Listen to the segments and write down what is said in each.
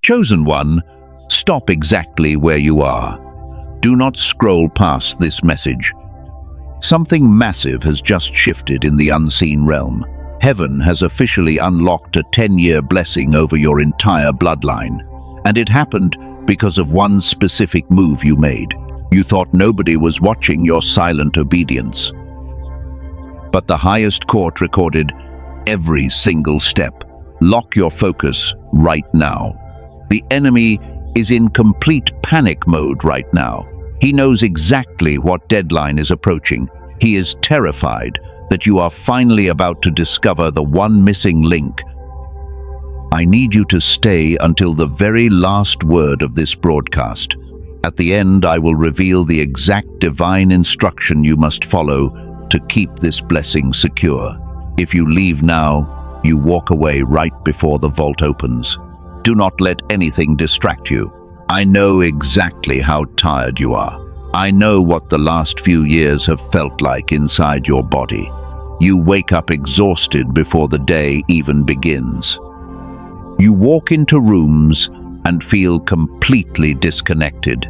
Chosen one, stop exactly where you are. Do not scroll past this message. Something massive has just shifted in the unseen realm. Heaven has officially unlocked a 10-year blessing over your entire bloodline. And it happened because of one specific move you made. You thought nobody was watching your silent obedience. But the highest court recorded every single step. Lock your focus right now. The enemy is in complete panic mode right now. He knows exactly what deadline is approaching. He is terrified that you are finally about to discover the one missing link. I need you to stay until the very last word of this broadcast. At the end, I will reveal the exact divine instruction you must follow to keep this blessing secure. If you leave now, you walk away right before the vault opens. Do not let anything distract you. I know exactly how tired you are. I know what the last few years have felt like inside your body. You wake up exhausted before the day even begins. You walk into rooms and feel completely disconnected.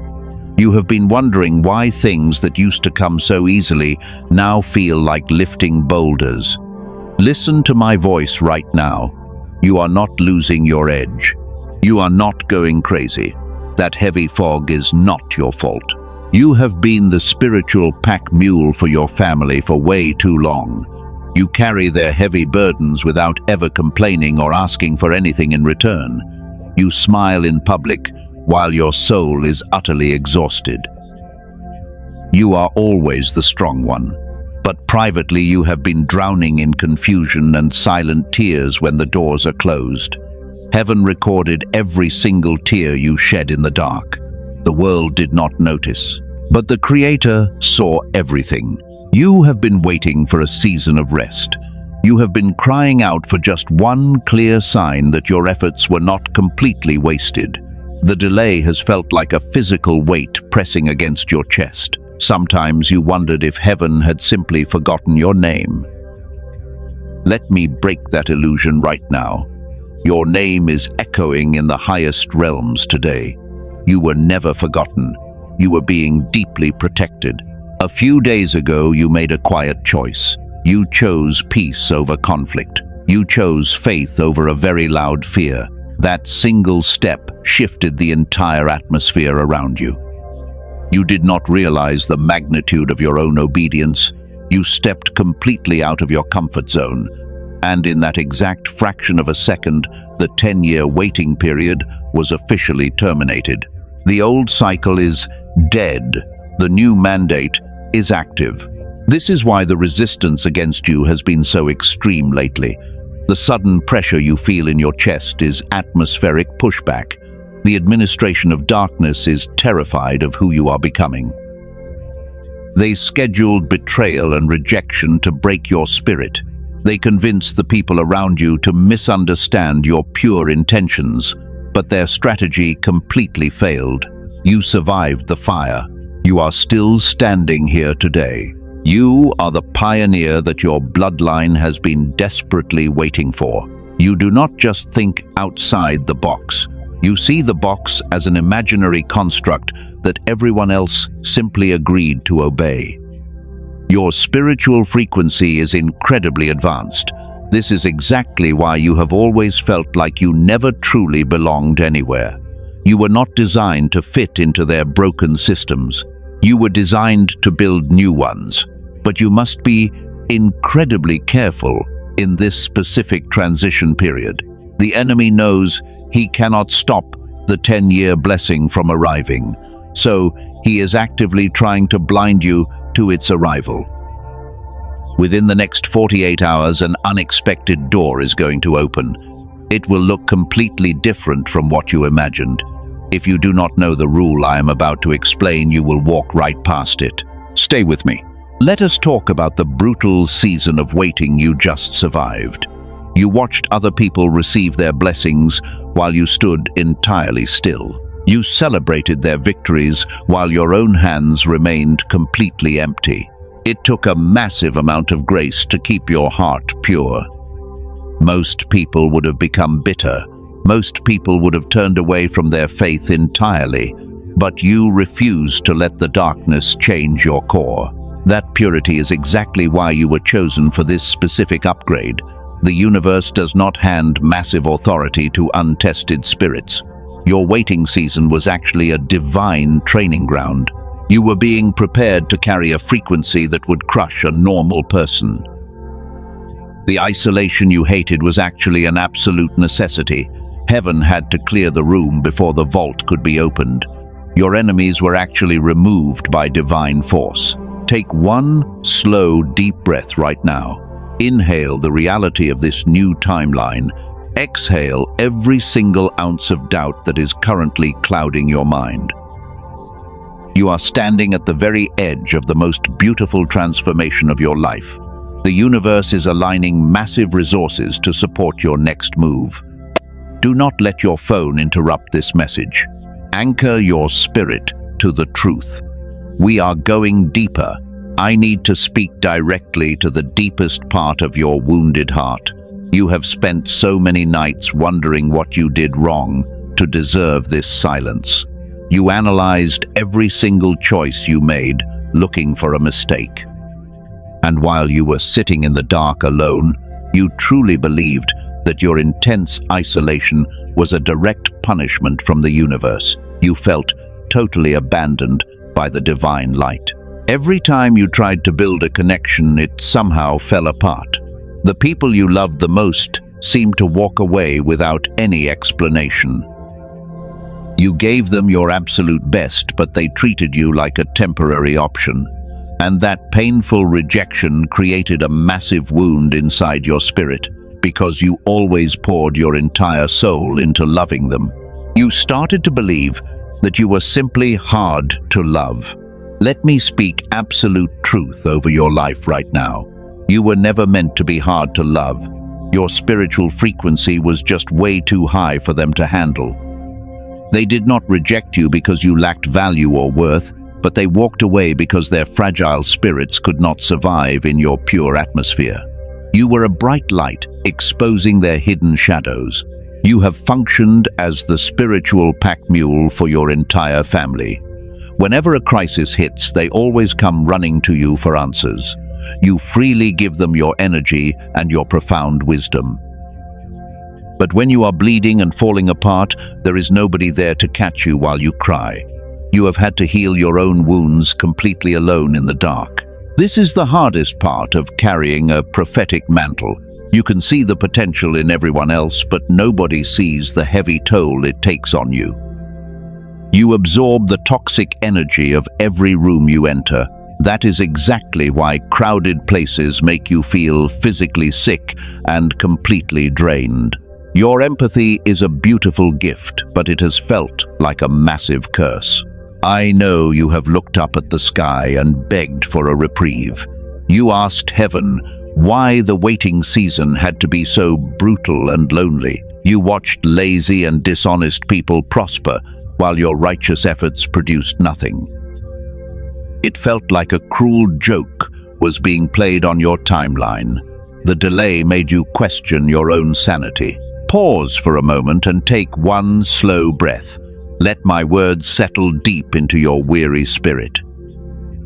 You have been wondering why things that used to come so easily now feel like lifting boulders. Listen to my voice right now. You are not losing your edge. You are not going crazy. That heavy fog is not your fault. You have been the spiritual pack mule for your family for way too long. You carry their heavy burdens without ever complaining or asking for anything in return. You smile in public while your soul is utterly exhausted. You are always the strong one, but privately you have been drowning in confusion and silent tears when the doors are closed. Heaven recorded every single tear you shed in the dark. The world did not notice, but the Creator saw everything. You have been waiting for a season of rest. You have been crying out for just one clear sign that your efforts were not completely wasted. The delay has felt like a physical weight pressing against your chest. Sometimes you wondered if heaven had simply forgotten your name. Let me break that illusion right now. Your name is echoing in the highest realms today. You were never forgotten. You were being deeply protected. A few days ago, you made a quiet choice. You chose peace over conflict. You chose faith over a very loud fear. That single step shifted the entire atmosphere around you. You did not realize the magnitude of your own obedience. You stepped completely out of your comfort zone. And in that exact fraction of a second, the 10-year waiting period was officially terminated. The old cycle is dead. The new mandate is active. This is why the resistance against you has been so extreme lately. The sudden pressure you feel in your chest is atmospheric pushback. The administration of darkness is terrified of who you are becoming. They scheduled betrayal and rejection to break your spirit. They convinced the people around you to misunderstand your pure intentions, but their strategy completely failed. You survived the fire. You are still standing here today. You are the pioneer that your bloodline has been desperately waiting for. You do not just think outside the box. You see the box as an imaginary construct that everyone else simply agreed to obey. Your spiritual frequency is incredibly advanced. This is exactly why you have always felt like you never truly belonged anywhere. You were not designed to fit into their broken systems. You were designed to build new ones. But you must be incredibly careful in this specific transition period. The enemy knows he cannot stop the 10-year blessing from arriving, so he is actively trying to blind you to its arrival. Within the next 48 hours, an unexpected door is going to open. It will look completely different from what you imagined. If you do not know the rule I am about to explain, you will walk right past it. Stay with me. Let us talk about the brutal season of waiting you just survived. You watched other people receive their blessings while you stood entirely still. You celebrated their victories while your own hands remained completely empty. It took a massive amount of grace to keep your heart pure. Most people would have become bitter, Most people would have turned away from their faith entirely, but you refused to let the darkness change your core. That purity is exactly why you were chosen for this specific upgrade. The universe does not hand massive authority to untested spirits. Your waiting season was actually a divine training ground. You were being prepared to carry a frequency that would crush a normal person. The isolation you hated was actually an absolute necessity. Heaven had to clear the room before the vault could be opened. Your enemies were actually removed by divine force. Take one slow, deep breath right now. Inhale the reality of this new timeline. Exhale every single ounce of doubt that is currently clouding your mind. You are standing at the very edge of the most beautiful transformation of your life. The universe is aligning massive resources to support your next move. Do not let your phone interrupt this message. Anchor your spirit to the truth. We are going deeper. I need to speak directly to the deepest part of your wounded heart. You have spent so many nights wondering what you did wrong to deserve this silence. You analyzed every single choice you made, looking for a mistake. And while you were sitting in the dark alone, you truly believed that your intense isolation was a direct punishment from the universe. You felt totally abandoned by the divine light. Every time you tried to build a connection, it somehow fell apart. The people you loved the most seemed to walk away without any explanation. You gave them your absolute best, but they treated you like a temporary option. And that painful rejection created a massive wound inside your spirit, because you always poured your entire soul into loving them. You started to believe that you were simply hard to love. Let me speak absolute truth over your life right now. You were never meant to be hard to love. Your spiritual frequency was just way too high for them to handle. They did not reject you because you lacked value or worth, but they walked away because their fragile spirits could not survive in your pure atmosphere. You were a bright light, exposing their hidden shadows. You have functioned as the spiritual pack mule for your entire family. Whenever a crisis hits, they always come running to you for answers. You freely give them your energy and your profound wisdom. But when you are bleeding and falling apart, there is nobody there to catch you while you cry. You have had to heal your own wounds completely alone in the dark. This is the hardest part of carrying a prophetic mantle. You can see the potential in everyone else, but nobody sees the heavy toll it takes on you. You absorb the toxic energy of every room you enter. That is exactly why crowded places make you feel physically sick and completely drained. Your empathy is a beautiful gift, but it has felt like a massive curse. I know you have looked up at the sky and begged for a reprieve. You asked heaven why the waiting season had to be so brutal and lonely. You watched lazy and dishonest people prosper, while your righteous efforts produced nothing. It felt like a cruel joke was being played on your timeline. The delay made you question your own sanity. Pause for a moment and take one slow breath. Let my words settle deep into your weary spirit.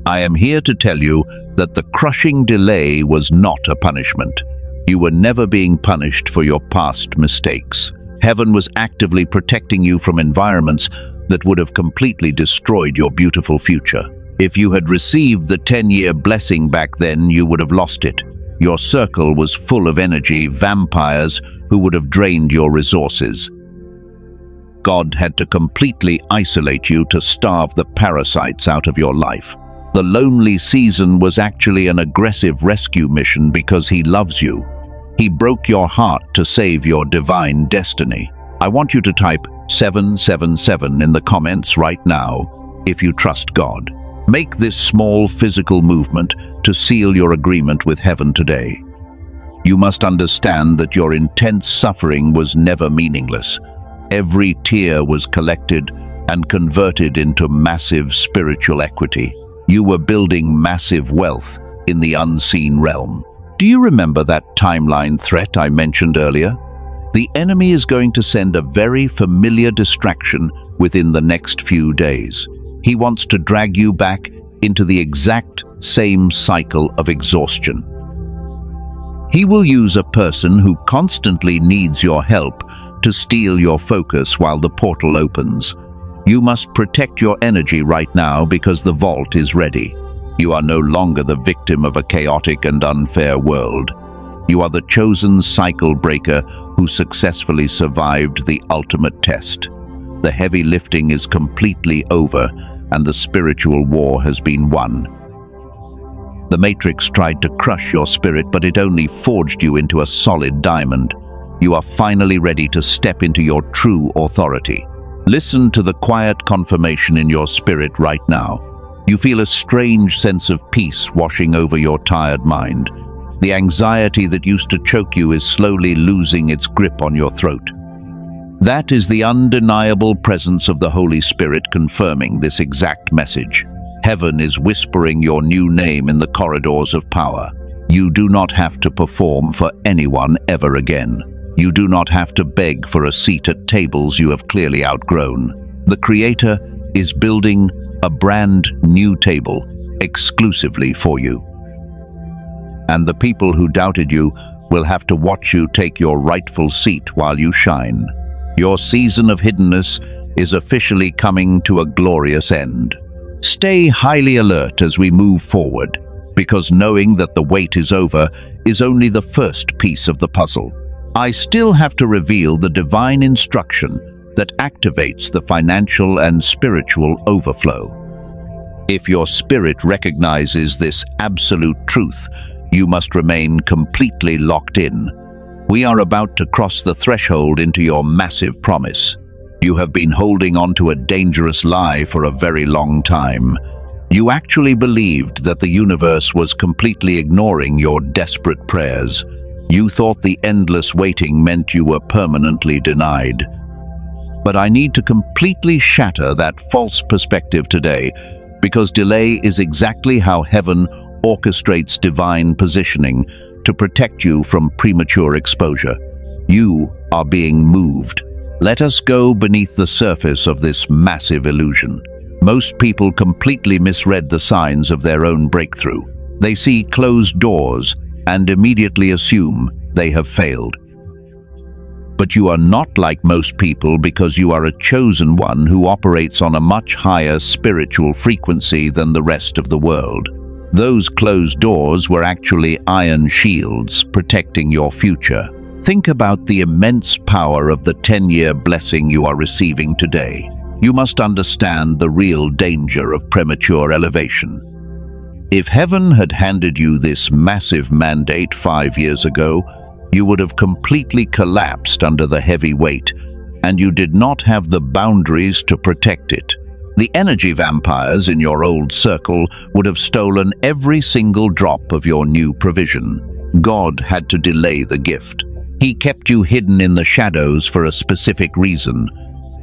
I am here to tell you that the crushing delay was not a punishment. You were never being punished for your past mistakes. Heaven was actively protecting you from environments that would have completely destroyed your beautiful future. If you had received the 10-year blessing back then, you would have lost it. Your circle was full of energy vampires who would have drained your resources. God had to completely isolate you to starve the parasites out of your life. The lonely season was actually an aggressive rescue mission because He loves you. He broke your heart to save your divine destiny. I want you to type 777 in the comments right now if you trust God. Make this small physical movement to seal your agreement with heaven today. You must understand that your intense suffering was never meaningless. Every tear was collected and converted into massive spiritual equity. You were building massive wealth in the unseen realm. Do you remember that timeline threat I mentioned earlier? The enemy is going to send a very familiar distraction within the next few days. He wants to drag you back into the exact same cycle of exhaustion. He will use a person who constantly needs your help to steal your focus while the portal opens. You must protect your energy right now because the vault is ready. You are no longer the victim of a chaotic and unfair world. You are the chosen cycle breaker who successfully survived the ultimate test. The heavy lifting is completely over, and the spiritual war has been won. The Matrix tried to crush your spirit, but it only forged you into a solid diamond. You are finally ready to step into your true authority. Listen to the quiet confirmation in your spirit right now. You feel a strange sense of peace washing over your tired mind. The anxiety that used to choke you is slowly losing its grip on your throat. That is the undeniable presence of the Holy Spirit confirming this exact message. Heaven is whispering your new name in the corridors of power. You do not have to perform for anyone ever again. You do not have to beg for a seat at tables you have clearly outgrown. The Creator is building a brand new table exclusively for you. And the people who doubted you will have to watch you take your rightful seat while you shine. Your season of hiddenness is officially coming to a glorious end. Stay highly alert as we move forward, because knowing that the wait is over is only the first piece of the puzzle. I still have to reveal the divine instruction that activates the financial and spiritual overflow. If your spirit recognizes this absolute truth, you must remain completely locked in. We are about to cross the threshold into your massive promise. You have been holding on to a dangerous lie for a very long time. You actually believed that the universe was completely ignoring your desperate prayers. You thought the endless waiting meant you were permanently denied. But I need to completely shatter that false perspective today, because delay is exactly how heaven orchestrates divine positioning to protect you from premature exposure. You are being moved. Let us go beneath the surface of this massive illusion. Most people completely misread the signs of their own breakthrough. They see closed doors and immediately assume they have failed. But you are not like most people, because you are a chosen one who operates on a much higher spiritual frequency than the rest of the world. Those closed doors were actually iron shields protecting your future. Think about the immense power of the 10-year blessing you are receiving today. You must understand the real danger of premature elevation. If heaven had handed you this massive mandate 5 years ago, you would have completely collapsed under the heavy weight, and you did not have the boundaries to protect it. The energy vampires in your old circle would have stolen every single drop of your new provision. God had to delay the gift. He kept you hidden in the shadows for a specific reason.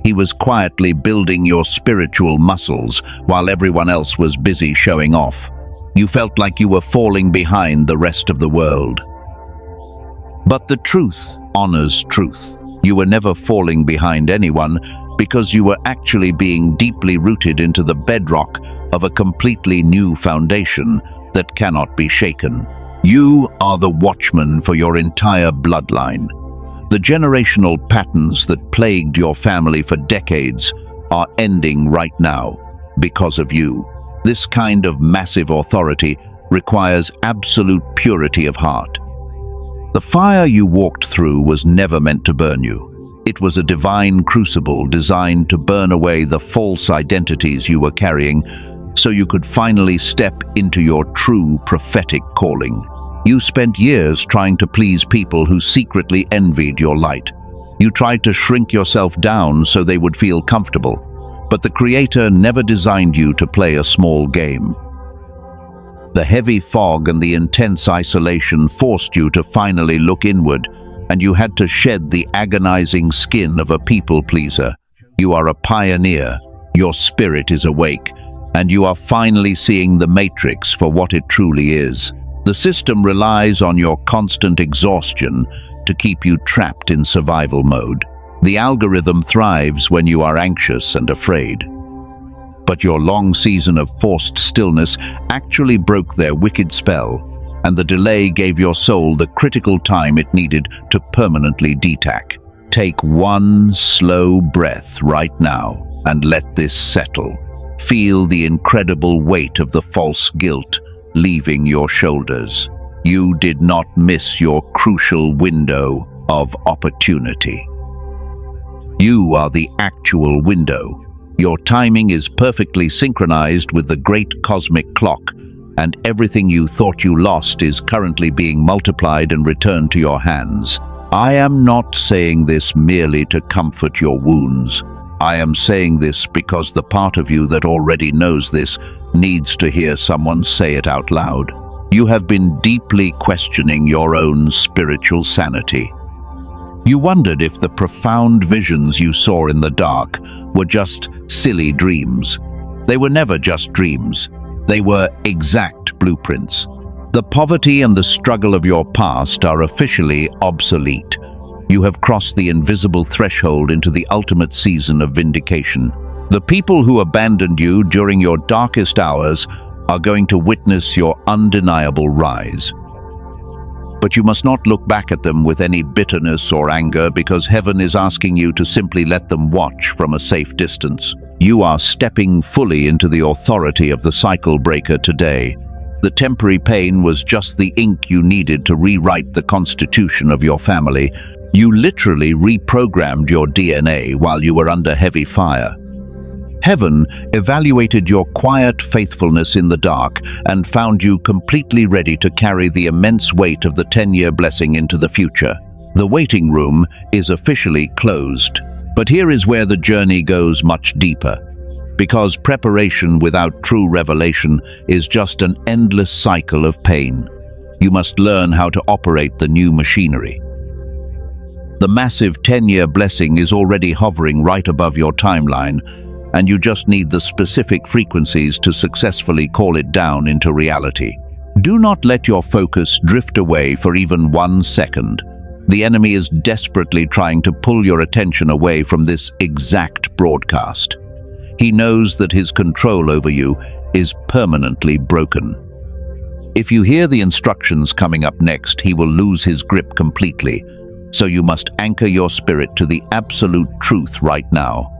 He was quietly building your spiritual muscles while everyone else was busy showing off. You felt like you were falling behind the rest of the world. But the truth honors truth. You were never falling behind anyone, because you were actually being deeply rooted into the bedrock of a completely new foundation that cannot be shaken. You are the watchman for your entire bloodline. The generational patterns that plagued your family for decades are ending right now because of you. This kind of massive authority requires absolute purity of heart. The fire you walked through was never meant to burn you. It was a divine crucible designed to burn away the false identities you were carrying, so you could finally step into your true prophetic calling. You spent years trying to please people who secretly envied your light. You tried to shrink yourself down so they would feel comfortable, but the Creator never designed you to play a small game. The heavy fog and the intense isolation forced you to finally look inward, and you had to shed the agonizing skin of a people pleaser. You are a pioneer, your spirit is awake, and you are finally seeing the Matrix for what it truly is. The system relies on your constant exhaustion, to keep you trapped in survival mode. The algorithm thrives when you are anxious and afraid. But your long season of forced stillness actually broke their wicked spell, and the delay gave your soul the critical time it needed to permanently detack. Take one slow breath right now and let this settle. Feel the incredible weight of the false guilt leaving your shoulders. You did not miss your crucial window of opportunity. You are the actual window. Your timing is perfectly synchronized with the great cosmic clock, and everything you thought you lost is currently being multiplied and returned to your hands. I am not saying this merely to comfort your wounds. I am saying this because the part of you that already knows this needs to hear someone say it out loud. You have been deeply questioning your own spiritual sanity. You wondered if the profound visions you saw in the dark were just silly dreams. They were never just dreams. They were exact blueprints. The poverty and the struggle of your past are officially obsolete. You have crossed the invisible threshold into the ultimate season of vindication. The people who abandoned you during your darkest hours are going to witness your undeniable rise. But you must not look back at them with any bitterness or anger, because heaven is asking you to simply let them watch from a safe distance. You are stepping fully into the authority of the cycle breaker today. The temporary pain was just the ink you needed to rewrite the constitution of your family. You literally reprogrammed your DNA while you were under heavy fire. Heaven evaluated your quiet faithfulness in the dark and found you completely ready to carry the immense weight of the 10-year blessing into the future. The waiting room is officially closed. But here is where the journey goes much deeper, because preparation without true revelation is just an endless cycle of pain. You must learn how to operate the new machinery. The massive 10-year blessing is already hovering right above your timeline, and you just need the specific frequencies to successfully call it down into reality. Do not let your focus drift away for even 1 second. The enemy is desperately trying to pull your attention away from this exact broadcast. He knows that his control over you is permanently broken. If you hear the instructions coming up next, he will lose his grip completely. So you must anchor your spirit to the absolute truth right now.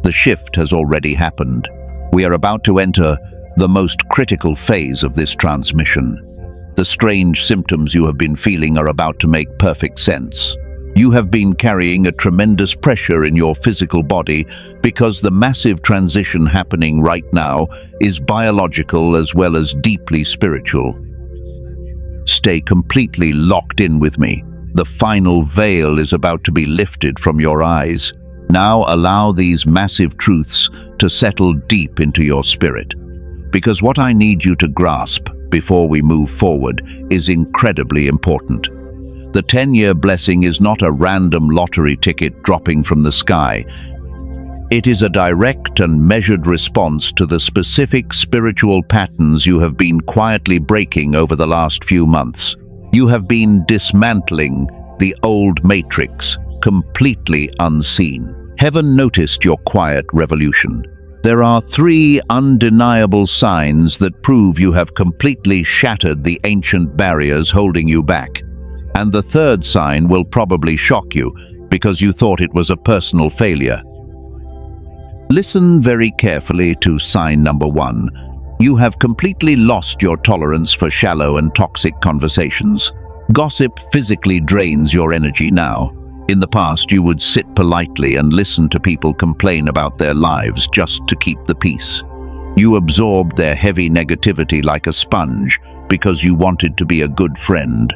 The shift has already happened. We are about to enter the most critical phase of this transmission. The strange symptoms you have been feeling are about to make perfect sense. You have been carrying a tremendous pressure in your physical body because the massive transition happening right now is biological as well as deeply spiritual. Stay completely locked in with me. The final veil is about to be lifted from your eyes. Now allow these massive truths to settle deep into your spirit. Because what I need you to grasp before we move forward is incredibly important. The 10-year blessing is not a random lottery ticket dropping from the sky. It is a direct and measured response to the specific spiritual patterns you have been quietly breaking over the last few months. You have been dismantling the old matrix, completely unseen. Heaven noticed your quiet revolution. There are 3 undeniable signs that prove you have completely shattered the ancient barriers holding you back. And the 3rd sign will probably shock you because you thought it was a personal failure. Listen very carefully to sign number 1. You have completely lost your tolerance for shallow and toxic conversations. Gossip physically drains your energy now. In the past, you would sit politely and listen to people complain about their lives just to keep the peace. You absorbed their heavy negativity like a sponge because you wanted to be a good friend.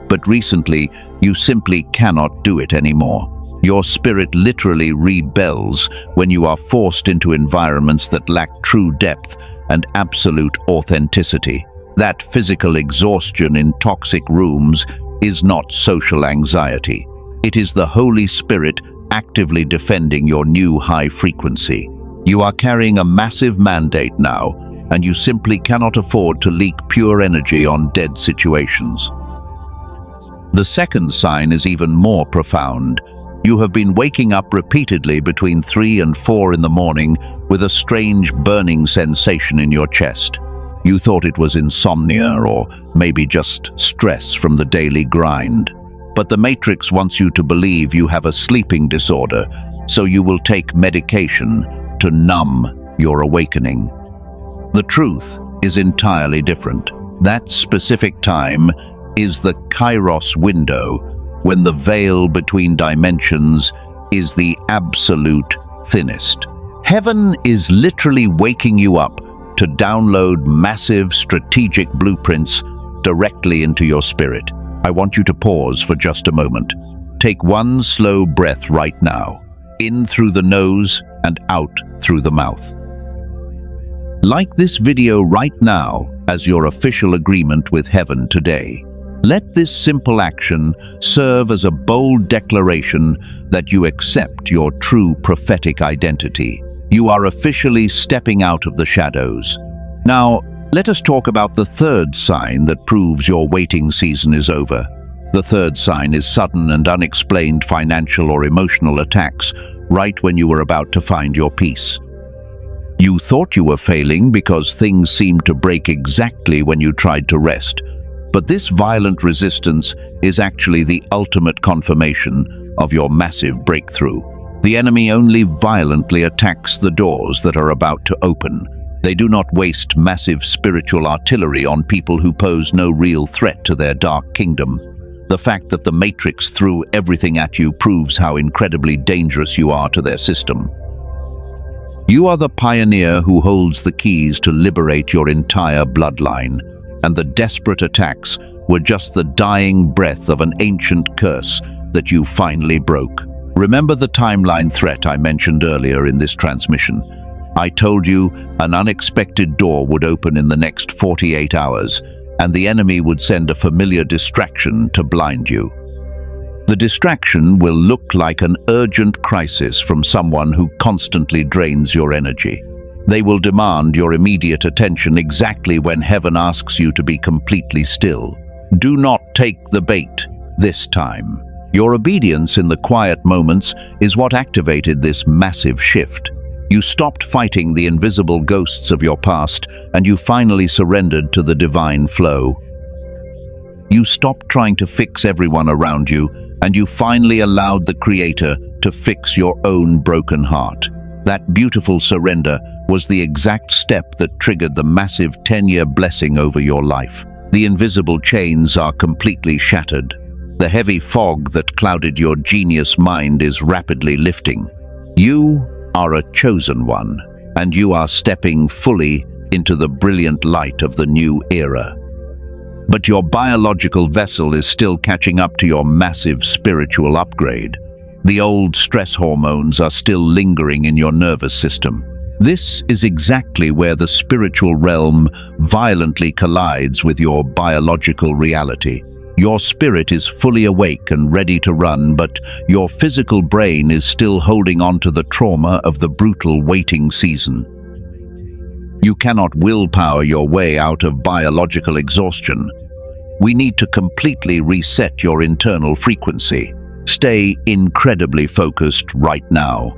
But recently, you simply cannot do it anymore. Your spirit literally rebels when you are forced into environments that lack true depth and absolute authenticity. That physical exhaustion in toxic rooms is not social anxiety. It is the Holy Spirit actively defending your new high frequency. You are carrying a massive mandate now, and you simply cannot afford to leak pure energy on dead situations. The second sign is even more profound. You have been waking up repeatedly between 3 and 4 in the morning with a strange burning sensation in your chest. You thought it was insomnia or maybe just stress from the daily grind. But the Matrix wants you to believe you have a sleeping disorder, so you will take medication to numb your awakening. The truth is entirely different. That specific time is the Kairos window, when the veil between dimensions is the absolute thinnest. Heaven is literally waking you up to download massive strategic blueprints directly into your spirit. I want you to pause for just a moment. Take one slow breath right now, in through the nose and out through the mouth. Like this video right now as your official agreement with heaven today. Let this simple action serve as a bold declaration that you accept your true prophetic identity. You are officially stepping out of the shadows. Now, let us talk about the third sign that proves your waiting season is over. The third sign is sudden and unexplained financial or emotional attacks right when you were about to find your peace. You thought you were failing because things seemed to break exactly when you tried to rest. But this violent resistance is actually the ultimate confirmation of your massive breakthrough. The enemy only violently attacks the doors that are about to open. They do not waste massive spiritual artillery on people who pose no real threat to their dark kingdom. The fact that the Matrix threw everything at you proves how incredibly dangerous you are to their system. You are the pioneer who holds the keys to liberate your entire bloodline, and the desperate attacks were just the dying breath of an ancient curse that you finally broke. Remember the timeline threat I mentioned earlier in this transmission? I told you an unexpected door would open in the next 48 hours, and the enemy would send a familiar distraction to blind you. The distraction will look like an urgent crisis from someone who constantly drains your energy. They will demand your immediate attention exactly when heaven asks you to be completely still. Do not take the bait this time. Your obedience in the quiet moments is what activated this massive shift. You stopped fighting the invisible ghosts of your past, and you finally surrendered to the divine flow. You stopped trying to fix everyone around you, and you finally allowed the Creator to fix your own broken heart. That beautiful surrender was the exact step that triggered the massive 10-year blessing over your life. The invisible chains are completely shattered. The heavy fog that clouded your genius mind is rapidly lifting. You are a chosen one, and you are stepping fully into the brilliant light of the new era. But your biological vessel is still catching up to your massive spiritual upgrade. The old stress hormones are still lingering in your nervous system. This is exactly where the spiritual realm violently collides with your biological reality. Your spirit is fully awake and ready to run, but your physical brain is still holding on to the trauma of the brutal waiting season. You cannot willpower your way out of biological exhaustion. We need to completely reset your internal frequency. Stay incredibly focused right now.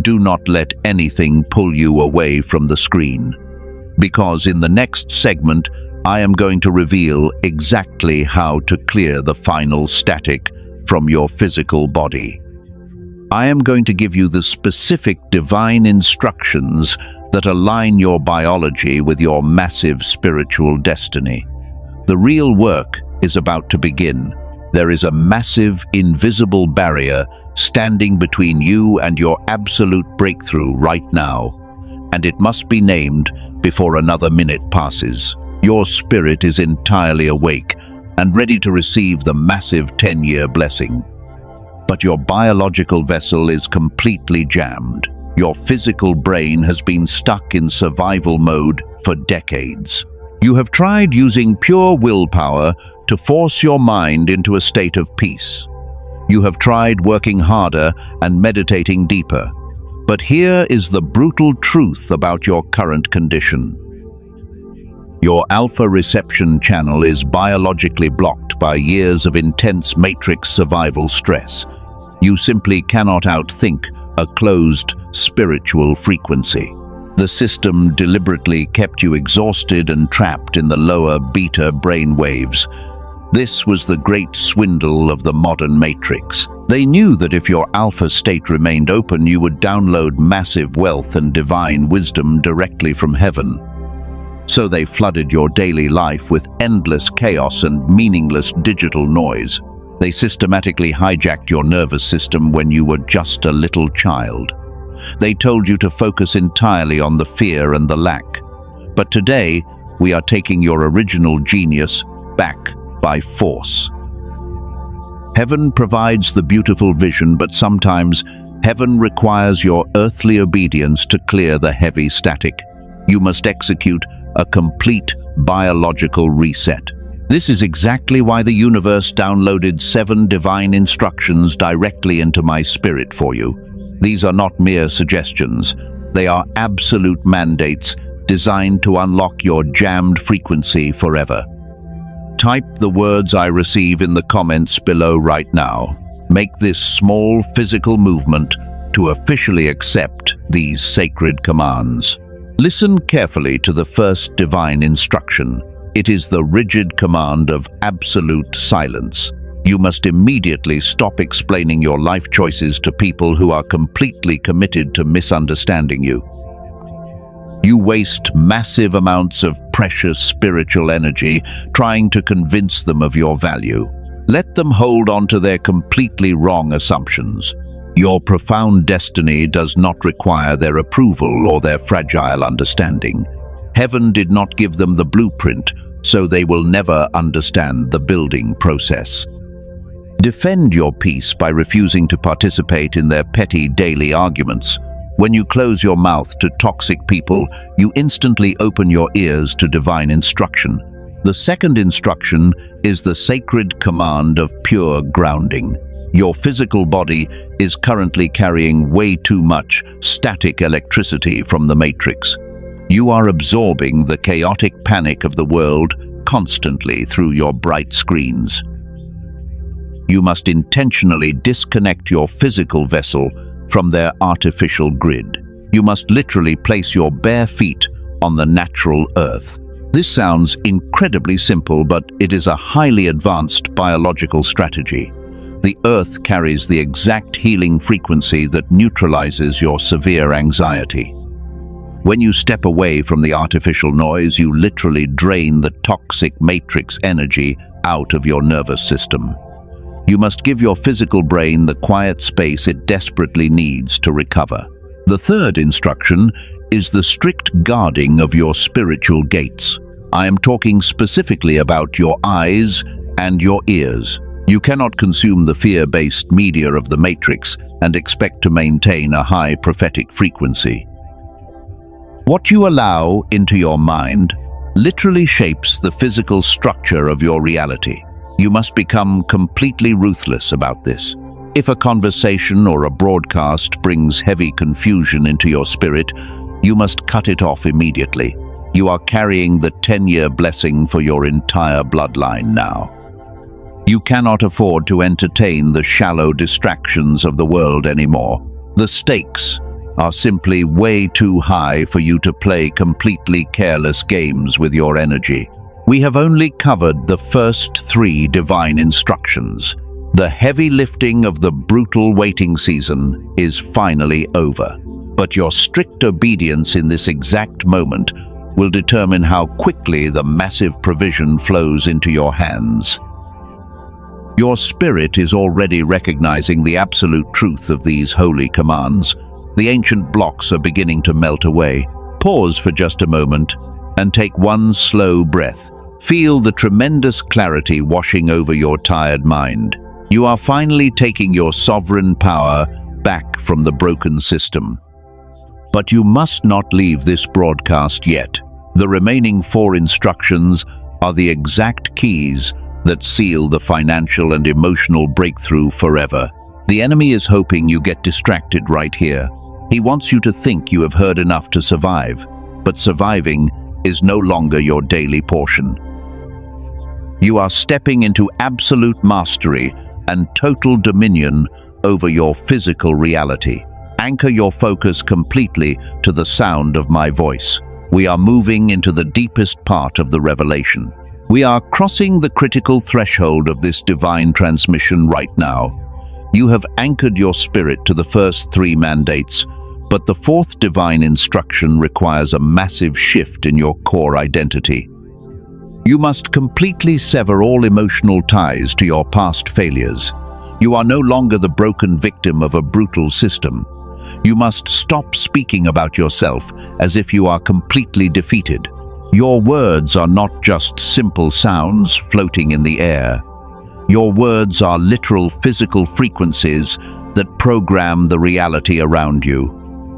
Do not let anything pull you away from the screen, because in the next segment, I am going to reveal exactly how to clear the final static from your physical body. I am going to give you the specific divine instructions that align your biology with your massive spiritual destiny. The real work is about to begin. There is a massive, invisible barrier standing between you and your absolute breakthrough right now, and it must be named before another minute passes. Your spirit is entirely awake and ready to receive the massive 10-year blessing. But your biological vessel is completely jammed. Your physical brain has been stuck in survival mode for decades. You have tried using pure willpower to force your mind into a state of peace. You have tried working harder and meditating deeper. But here is the brutal truth about your current condition. Your alpha reception channel is biologically blocked backed by years of intense matrix survival stress. You simply cannot outthink a closed spiritual frequency. The system deliberately kept you exhausted and trapped in the lower beta brain waves. This was the great swindle of the modern matrix. They knew that if your alpha state remained open, you would download massive wealth and divine wisdom directly from heaven. So they flooded your daily life with endless chaos and meaningless digital noise. They systematically hijacked your nervous system when you were just a little child. They told you to focus entirely on the fear and the lack. But today, we are taking your original genius back by force. Heaven provides the beautiful vision, but sometimes heaven requires your earthly obedience to clear the heavy static. You must execute a complete biological reset. This is exactly why the universe downloaded 7 divine instructions directly into my spirit for you. These are not mere suggestions. They are absolute mandates designed to unlock your jammed frequency forever. Type the words I receive in the comments below right now. Make this small physical movement to officially accept these sacred commands. Listen carefully to the first divine instruction. It is the rigid command of absolute silence. You must immediately stop explaining your life choices to people who are completely committed to misunderstanding you. You waste massive amounts of precious spiritual energy trying to convince them of your value. Let them hold on to their completely wrong assumptions. Your profound destiny does not require their approval or their fragile understanding. Heaven did not give them the blueprint, so they will never understand the building process. Defend your peace by refusing to participate in their petty daily arguments. When you close your mouth to toxic people, you instantly open your ears to divine instruction. The second instruction is the sacred command of pure grounding. Your physical body is currently carrying way too much static electricity from the matrix. You are absorbing the chaotic panic of the world constantly through your bright screens. You must intentionally disconnect your physical vessel from their artificial grid. You must literally place your bare feet on the natural earth. This sounds incredibly simple, but it is a highly advanced biological strategy. The earth carries the exact healing frequency that neutralizes your severe anxiety. When you step away from the artificial noise, you literally drain the toxic matrix energy out of your nervous system. You must give your physical brain the quiet space it desperately needs to recover. The third instruction is the strict guarding of your spiritual gates. I am talking specifically about your eyes and your ears. You cannot consume the fear-based media of the matrix and expect to maintain a high prophetic frequency. What you allow into your mind literally shapes the physical structure of your reality. You must become completely ruthless about this. If a conversation or a broadcast brings heavy confusion into your spirit, you must cut it off immediately. You are carrying the 10-year blessing for your entire bloodline now. You cannot afford to entertain the shallow distractions of the world anymore. The stakes are simply way too high for you to play completely careless games with your energy. We have only covered the first 3 divine instructions. The heavy lifting of the brutal waiting season is finally over. But your strict obedience in this exact moment will determine how quickly the massive provision flows into your hands. Your spirit is already recognizing the absolute truth of these holy commands. The ancient blocks are beginning to melt away. Pause for just a moment and take one slow breath. Feel the tremendous clarity washing over your tired mind. You are finally taking your sovereign power back from the broken system. But you must not leave this broadcast yet. The remaining 4 instructions are the exact keys that seal the financial and emotional breakthrough forever. The enemy is hoping you get distracted right here. He wants you to think you have heard enough to survive, but surviving is no longer your daily portion. You are stepping into absolute mastery and total dominion over your physical reality. Anchor your focus completely to the sound of my voice. We are moving into the deepest part of the revelation. We are crossing the critical threshold of this divine transmission right now. You have anchored your spirit to the first 3 mandates, but the 4th divine instruction requires a massive shift in your core identity. You must completely sever all emotional ties to your past failures. You are no longer the broken victim of a brutal system. You must stop speaking about yourself as if you are completely defeated. Your words are not just simple sounds floating in the air. Your words are literal physical frequencies that program the reality around you.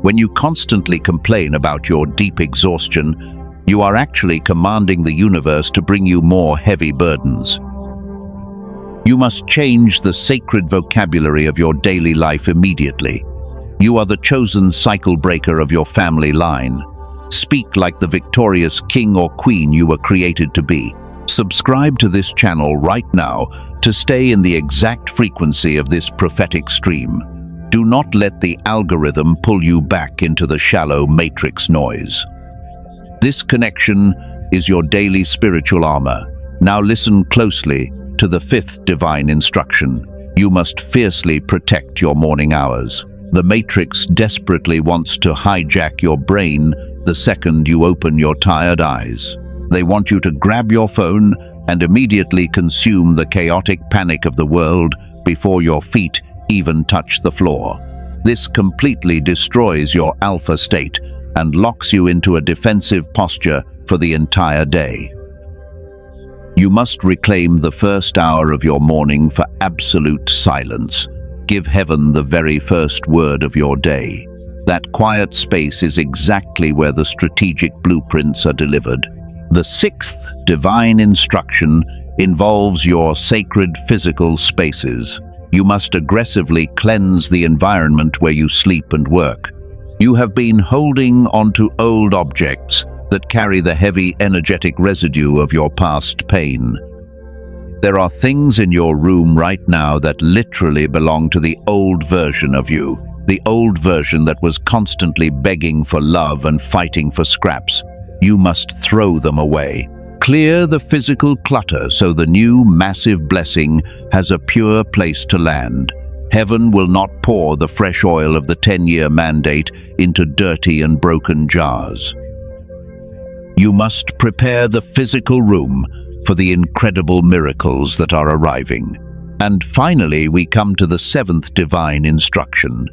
When you constantly complain about your deep exhaustion, you are actually commanding the universe to bring you more heavy burdens. You must change the sacred vocabulary of your daily life immediately. You are the chosen cycle breaker of your family line. Speak like the victorious king or queen you were created to be. Subscribe to this channel right now to stay in the exact frequency of this prophetic stream. Do not let the algorithm pull you back into the shallow matrix noise. This connection is your daily spiritual armor. Now listen closely to the 5th divine instruction. You must fiercely protect your morning hours. The matrix desperately wants to hijack your brain the second you open your tired eyes. They want you to grab your phone and immediately consume the chaotic panic of the world before your feet even touch the floor. This completely destroys your alpha state and locks you into a defensive posture for the entire day. You must reclaim the first hour of your morning for absolute silence. Give heaven the very first word of your day. That quiet space is exactly where the strategic blueprints are delivered. The 6th divine instruction involves your sacred physical spaces. You must aggressively cleanse the environment where you sleep and work. You have been holding onto old objects that carry the heavy energetic residue of your past pain. There are things in your room right now that literally belong to the old version of you, the old version that was constantly begging for love and fighting for scraps. You must throw them away. Clear the physical clutter so the new massive blessing has a pure place to land. Heaven will not pour the fresh oil of the 10-year mandate into dirty and broken jars. You must prepare the physical room for the incredible miracles that are arriving. And finally, we come to the 7th divine instruction.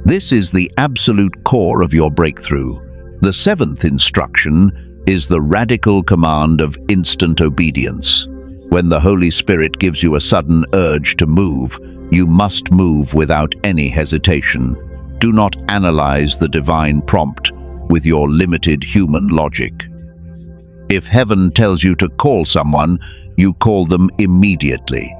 This is the absolute core of your breakthrough. The 7th instruction is the radical command of instant obedience. When the Holy Spirit gives you a sudden urge to move, you must move without any hesitation. Do not analyze the divine prompt with your limited human logic. If heaven tells you to call someone, you call them immediately.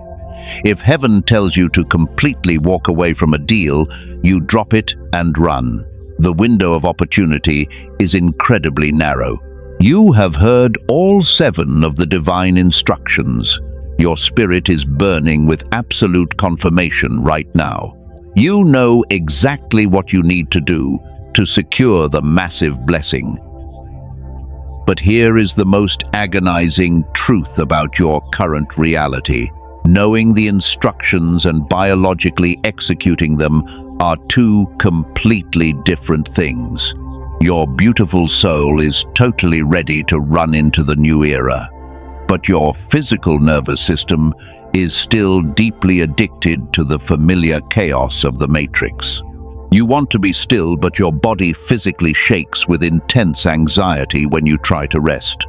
If heaven tells you to completely walk away from a deal, you drop it and run. The window of opportunity is incredibly narrow. You have heard all 7 of the divine instructions. Your spirit is burning with absolute confirmation right now. You know exactly what you need to do to secure the massive blessing. But here is the most agonizing truth about your current reality. Knowing the instructions and biologically executing them are 2 completely different things. Your beautiful soul is totally ready to run into the new era, but your physical nervous system is still deeply addicted to the familiar chaos of the matrix. You want to be still, but your body physically shakes with intense anxiety when you try to rest.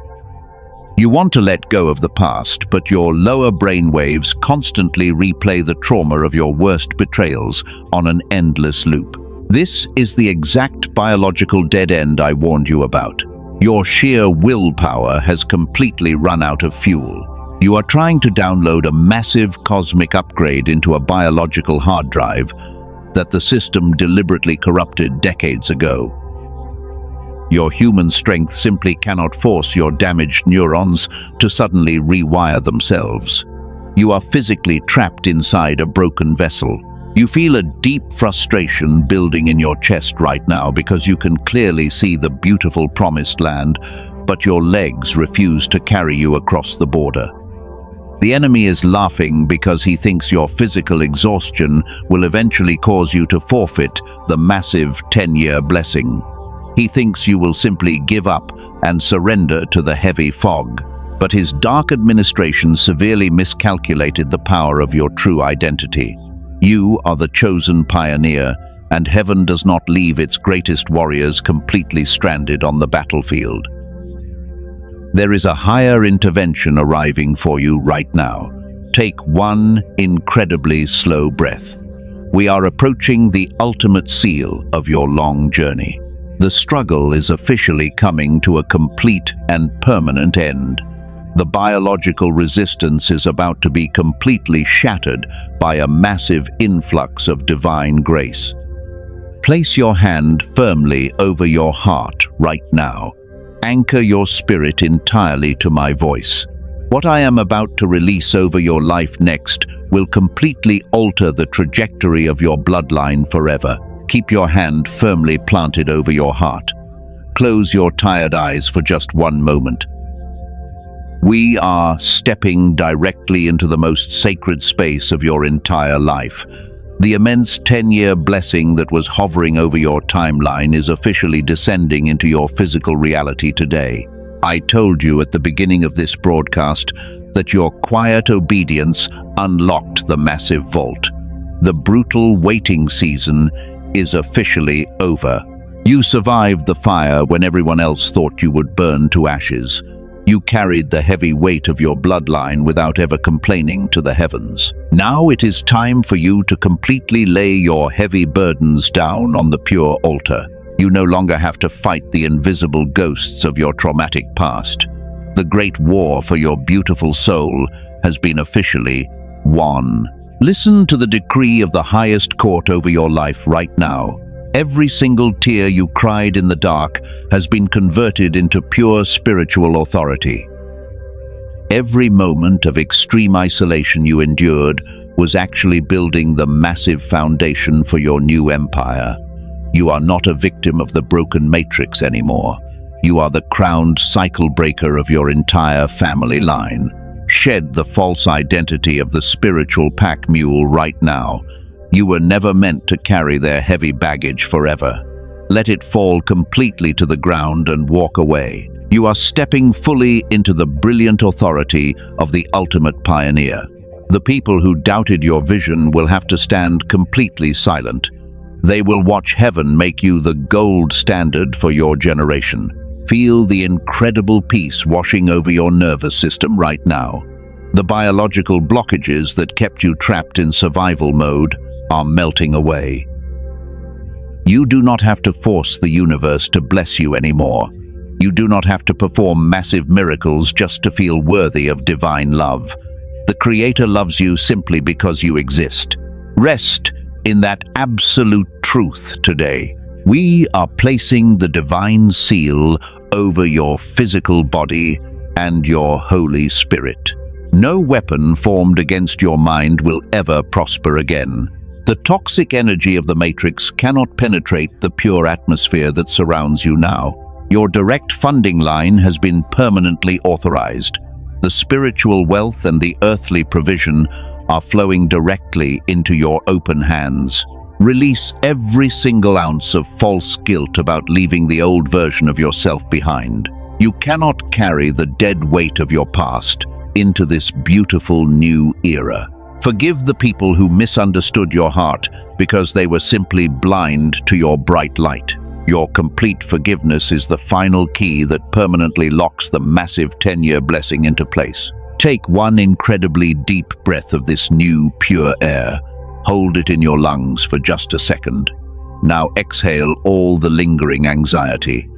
You want to let go of the past, but your lower brain waves constantly replay the trauma of your worst betrayals on an endless loop. This is the exact biological dead end I warned you about. Your sheer willpower has completely run out of fuel. You are trying to download a massive cosmic upgrade into a biological hard drive that the system deliberately corrupted decades ago. Your human strength simply cannot force your damaged neurons to suddenly rewire themselves. You are physically trapped inside a broken vessel. You feel a deep frustration building in your chest right now because you can clearly see the beautiful promised land, but your legs refuse to carry you across the border. The enemy is laughing because he thinks your physical exhaustion will eventually cause you to forfeit the massive 10-year blessing. He thinks you will simply give up and surrender to the heavy fog. But his dark administration severely miscalculated the power of your true identity. You are the chosen pioneer, and heaven does not leave its greatest warriors completely stranded on the battlefield. There is a higher intervention arriving for you right now. Take one incredibly slow breath. We are approaching the ultimate seal of your long journey. The struggle is officially coming to a complete and permanent end. The biological resistance is about to be completely shattered by a massive influx of divine grace. Place your hand firmly over your heart right now. Anchor your spirit entirely to my voice. What I am about to release over your life next will completely alter the trajectory of your bloodline forever. Keep your hand firmly planted over your heart. Close your tired eyes for just one moment. We are stepping directly into the most sacred space of your entire life. The immense 10-year blessing that was hovering over your timeline is officially descending into your physical reality today. I told you at the beginning of this broadcast that your quiet obedience unlocked the massive vault. The brutal waiting season is officially over. You survived the fire when everyone else thought you would burn to ashes. You carried the heavy weight of your bloodline without ever complaining to the heavens. Now it is time for you to completely lay your heavy burdens down on the pure altar. You no longer have to fight the invisible ghosts of your traumatic past. The great war for your beautiful soul has been officially won. Listen to the decree of the highest court over your life right now. Every single tear you cried in the dark has been converted into pure spiritual authority. Every moment of extreme isolation you endured was actually building the massive foundation for your new empire. You are not a victim of the broken matrix anymore. You are the crowned cycle breaker of your entire family line. Shed the false identity of the spiritual pack mule right now. You were never meant to carry their heavy baggage forever. Let it fall completely to the ground and walk away. You are stepping fully into the brilliant authority of the ultimate pioneer. The people who doubted your vision will have to stand completely silent. They will watch heaven make you the gold standard for your generation. Feel the incredible peace washing over your nervous system right now. The biological blockages that kept you trapped in survival mode are melting away. You do not have to force the universe to bless you anymore. You do not have to perform massive miracles just to feel worthy of divine love. The Creator loves you simply because you exist. Rest in that absolute truth today. We are placing the divine seal over your physical body and your Holy Spirit. No weapon formed against your mind will ever prosper again. The toxic energy of the Matrix cannot penetrate the pure atmosphere that surrounds you now. Your direct funding line has been permanently authorized. The spiritual wealth and the earthly provision are flowing directly into your open hands. Release every single ounce of false guilt about leaving the old version of yourself behind. You cannot carry the dead weight of your past into this beautiful new era. Forgive the people who misunderstood your heart because they were simply blind to your bright light. Your complete forgiveness is the final key that permanently locks the massive 10-year blessing into place. Take one incredibly deep breath of this new, pure air. Hold it in your lungs for just a second. Now exhale all the lingering anxiety.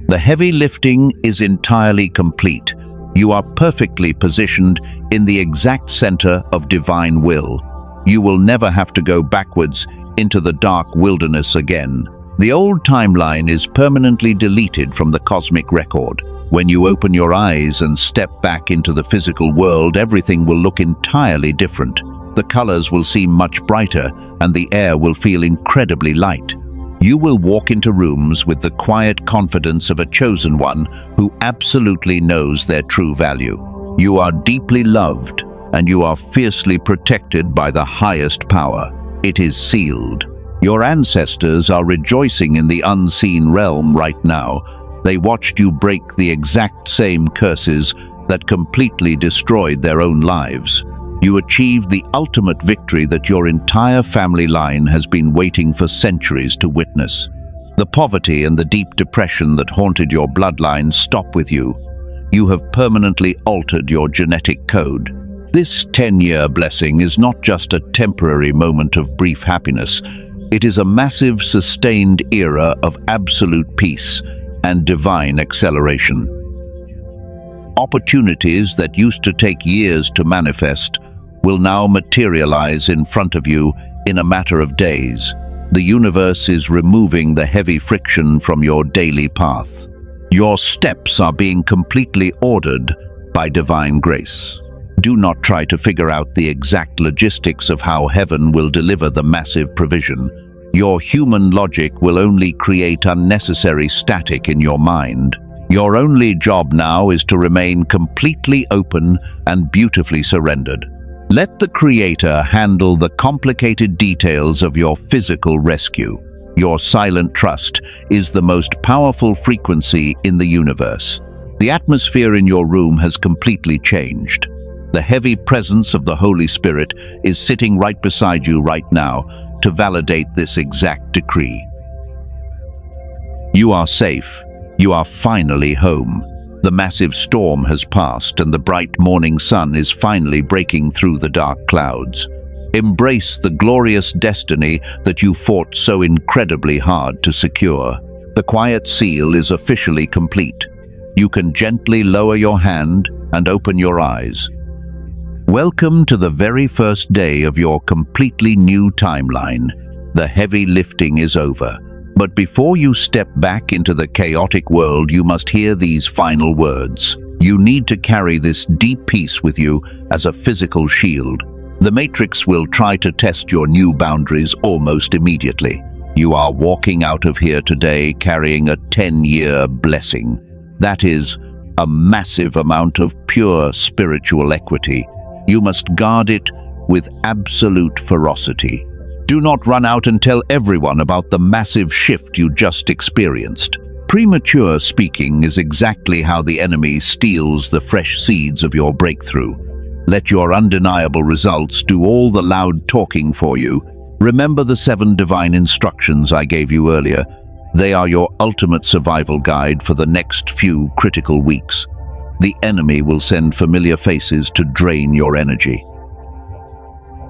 The heavy lifting is entirely complete. You are perfectly positioned in the exact center of divine will. You will never have to go backwards into the dark wilderness again. The old timeline is permanently deleted from the cosmic record. When you open your eyes and step back into the physical world, everything will look entirely different. The colors will seem much brighter, and the air will feel incredibly light. You will walk into rooms with the quiet confidence of a chosen one who absolutely knows their true value. You are deeply loved, and you are fiercely protected by the highest power. It is sealed. Your ancestors are rejoicing in the unseen realm right now. They watched you break the exact same curses that completely destroyed their own lives. You achieved the ultimate victory that your entire family line has been waiting for centuries to witness. The poverty and the deep depression that haunted your bloodline stop with you. You have permanently altered your genetic code. This 10-year blessing is not just a temporary moment of brief happiness. It is a massive, sustained era of absolute peace and divine acceleration. Opportunities that used to take years to manifest will now materialize in front of you in a matter of days. The universe is removing the heavy friction from your daily path. Your steps are being completely ordered by divine grace. Do not try to figure out the exact logistics of how heaven will deliver the massive provision. Your human logic will only create unnecessary static in your mind. Your only job now is to remain completely open and beautifully surrendered. Let the Creator handle the complicated details of your physical rescue. Your silent trust is the most powerful frequency in the universe. The atmosphere in your room has completely changed. The heavy presence of the Holy Spirit is sitting right beside you right now to validate this exact decree. You are safe. You are finally home. The massive storm has passed and the bright morning sun is finally breaking through the dark clouds. Embrace the glorious destiny that you fought so incredibly hard to secure. The quiet seal is officially complete. You can gently lower your hand and open your eyes. Welcome to the very first day of your completely new timeline. The heavy lifting is over. But before you step back into the chaotic world, you must hear these final words. You need to carry this deep peace with you as a physical shield. The Matrix will try to test your new boundaries almost immediately. You are walking out of here today carrying a 10-year blessing. That is a massive amount of pure spiritual equity. You must guard it with absolute ferocity. Do not run out and tell everyone about the massive shift you just experienced. Premature speaking is exactly how the enemy steals the fresh seeds of your breakthrough. Let your undeniable results do all the loud talking for you. Remember the 7 divine instructions I gave you earlier. They are your ultimate survival guide for the next few critical weeks. The enemy will send familiar faces to drain your energy.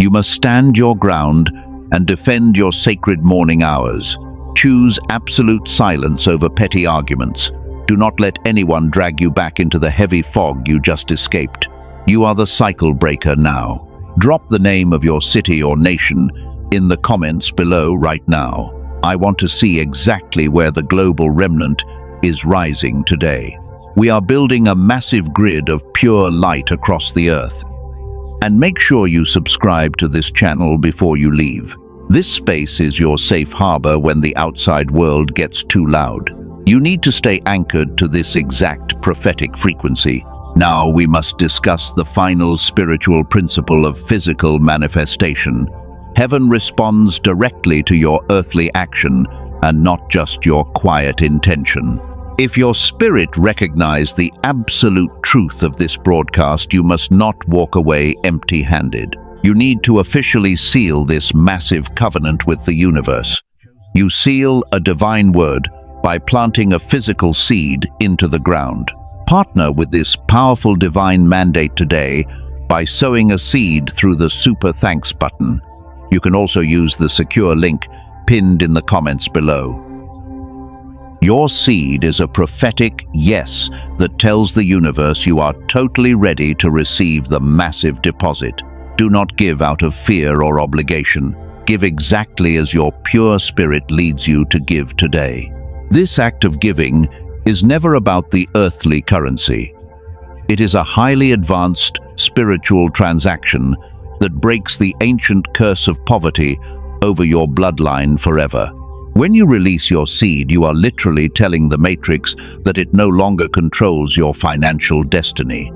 You must stand your ground and defend your sacred morning hours. Choose absolute silence over petty arguments. Do not let anyone drag you back into the heavy fog you just escaped. You are the cycle breaker now. Drop the name of your city or nation in the comments below right now. I want to see exactly where the global remnant is rising today. We are building a massive grid of pure light across the earth. And make sure you subscribe to this channel before you leave. This space is your safe harbor when the outside world gets too loud. You need to stay anchored to this exact prophetic frequency. Now we must discuss the final spiritual principle of physical manifestation. Heaven responds directly to your earthly action and not just your quiet intention. If your spirit recognizes the absolute truth of this broadcast, you must not walk away empty-handed. You need to officially seal this massive covenant with the universe. You seal a divine word by planting a physical seed into the ground. Partner with this powerful divine mandate today by sowing a seed through the Super Thanks button. You can also use the secure link pinned in the comments below. Your seed is a prophetic yes that tells the universe you are totally ready to receive the massive deposit. Do not give out of fear or obligation. Give exactly as your pure spirit leads you to give today. This act of giving is never about the earthly currency. It is a highly advanced spiritual transaction that breaks the ancient curse of poverty over your bloodline forever. When you release your seed, you are literally telling the matrix that it no longer controls your financial destiny.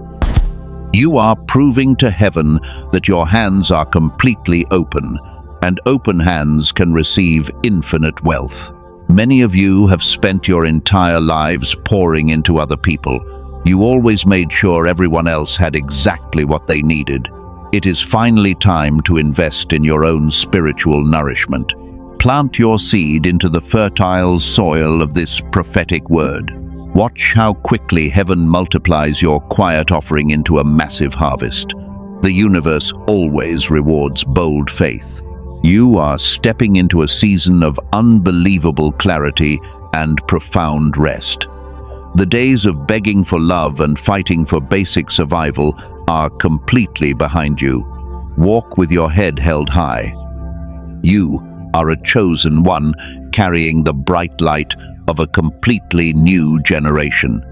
You are proving to heaven that your hands are completely open, and open hands can receive infinite wealth. Many of you have spent your entire lives pouring into other people. You always made sure everyone else had exactly what they needed. It is finally time to invest in your own spiritual nourishment. Plant your seed into the fertile soil of this prophetic word. Watch how quickly heaven multiplies your quiet offering into a massive harvest. The universe always rewards bold faith. You are stepping into a season of unbelievable clarity and profound rest. The days of begging for love and fighting for basic survival are completely behind you. Walk with your head held high. You are a chosen one, carrying the bright light of a completely new generation.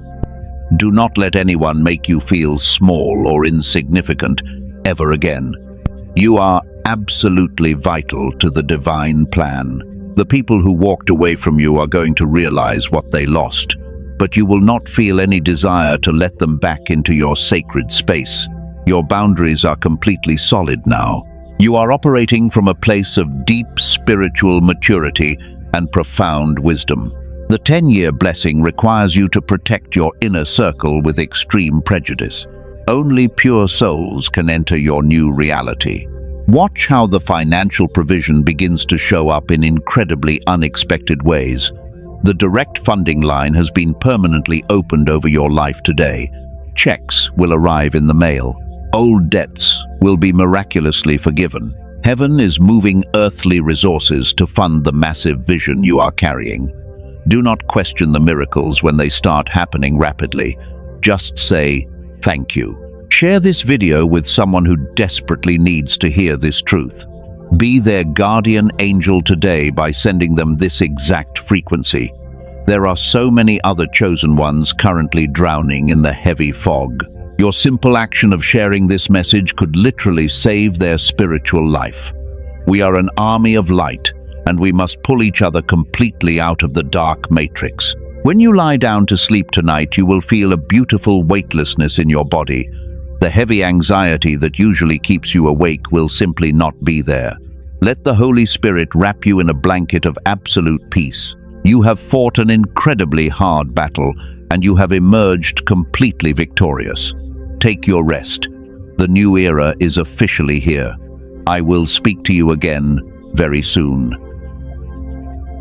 Do not let anyone make you feel small or insignificant ever again. You are absolutely vital to the divine plan. The people who walked away from you are going to realize what they lost, but you will not feel any desire to let them back into your sacred space. Your boundaries are completely solid now. You are operating from a place of deep spiritual maturity and profound wisdom. The 10-year blessing requires you to protect your inner circle with extreme prejudice. Only pure souls can enter your new reality. Watch how the financial provision begins to show up in incredibly unexpected ways. The direct funding line has been permanently opened over your life today. Checks will arrive in the mail. Old debts will be miraculously forgiven. Heaven is moving earthly resources to fund the massive vision you are carrying. Do not question the miracles when they start happening rapidly. Just say, thank you. Share this video with someone who desperately needs to hear this truth. Be their guardian angel today by sending them this exact frequency. There are so many other chosen ones currently drowning in the heavy fog. Your simple action of sharing this message could literally save their spiritual life. We are an army of light, and we must pull each other completely out of the dark matrix. When you lie down to sleep tonight, you will feel a beautiful weightlessness in your body. The heavy anxiety that usually keeps you awake will simply not be there. Let the Holy Spirit wrap you in a blanket of absolute peace. You have fought an incredibly hard battle, and you have emerged completely victorious. Take your rest. The new era is officially here. I will speak to you again very soon.